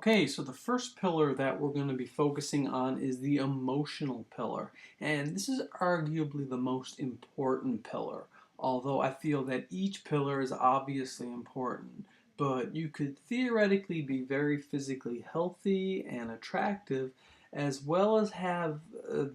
Okay, so the first pillar that we're going to be focusing on is the emotional pillar. And this is arguably the most important pillar, although I feel that each pillar is obviously important. But you could theoretically be very physically healthy and attractive, as well as have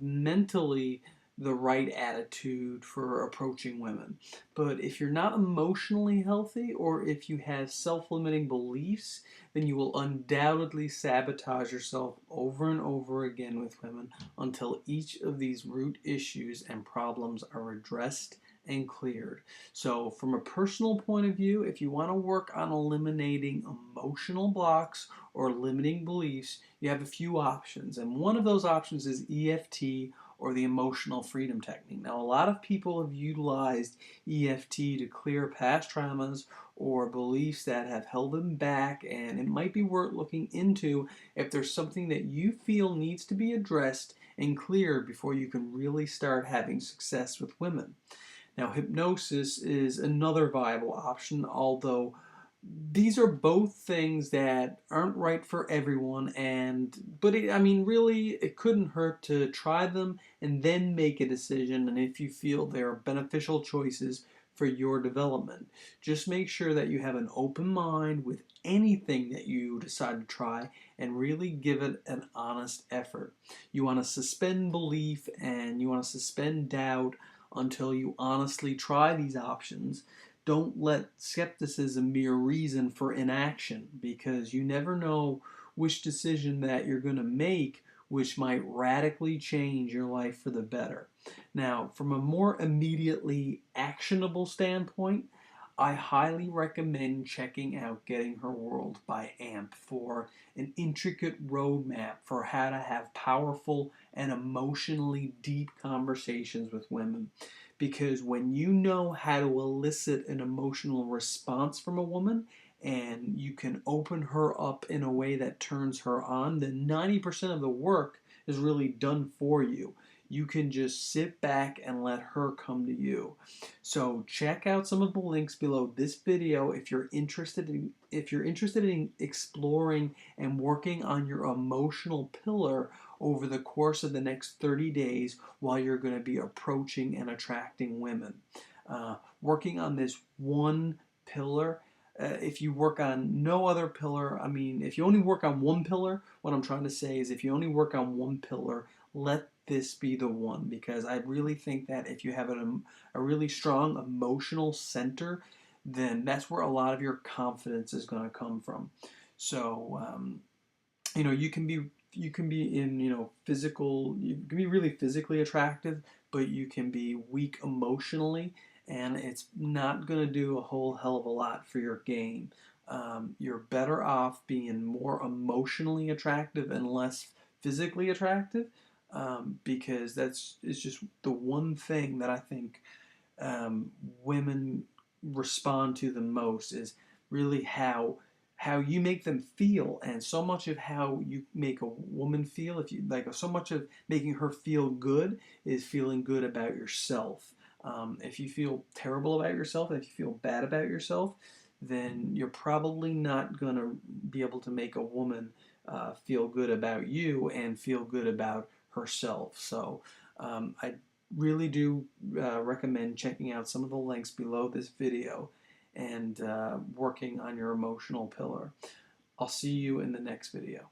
mentally the right attitude for approaching women. But if you're not emotionally healthy, or if you have self limiting beliefs, then you will undoubtedly sabotage yourself over and over again with women until each of these root issues and problems are addressed and cleared. So, from a personal point of view, if you want to work on eliminating emotional blocks or limiting beliefs, you have a few options. And one of those options is EFT or the emotional freedom technique. Now, a lot of people have utilized EFT to clear past traumas or beliefs that have held them back, and it might be worth looking into if there's something that you feel needs to be addressed and cleared before you can really start having success with women. Now, hypnosis is another viable option, although these are both things that aren't right for everyone, I mean, really, it couldn't hurt to try them and then make a decision, and if you feel they are beneficial choices for your development. Just make sure that you have an open mind with anything that you decide to try and really give it an honest effort. You want to suspend belief and you want to suspend doubt until you honestly try these options. Don't let skepticism be a reason for inaction, because you never know which decision that you're going to make which might radically change your life for the better. Now, from a more immediately actionable standpoint, I highly recommend checking out Getting Her World by AMP for an intricate roadmap for how to have powerful and emotionally deep conversations with women. Because when you know how to elicit an emotional response from a woman and you can open her up in a way that turns her on, then 90% of the work is really done for you. You can just sit back and let her come to you. So check out some of the links below this video if you're interested in exploring and working on your emotional pillar over the course of the next 30 days while you're going to be approaching and attracting women. Working on this one pillar, if you work on no other pillar, I mean, if you only work on one pillar, what I'm trying to say is if you only work on one pillar, let this be the one, because I really think that if you have a really strong emotional center, then that's where a lot of your confidence is going to come from. So, you can be in physical, you can be really physically attractive, but you can be weak emotionally, and it's not going to do a whole hell of a lot for your game. You're better off being more emotionally attractive and less physically attractive, because it's just the one thing that I think women respond to the most is really how you make them feel. And so much of how you make a woman feel, if you like, so much of making her feel good is feeling good about yourself. If you feel terrible about yourself, if you feel bad about yourself, then you're probably not going to be able to make a woman feel good about you and feel good about herself. So I really do recommend checking out some of the links below this video and working on your emotional pillar. I'll see you in the next video.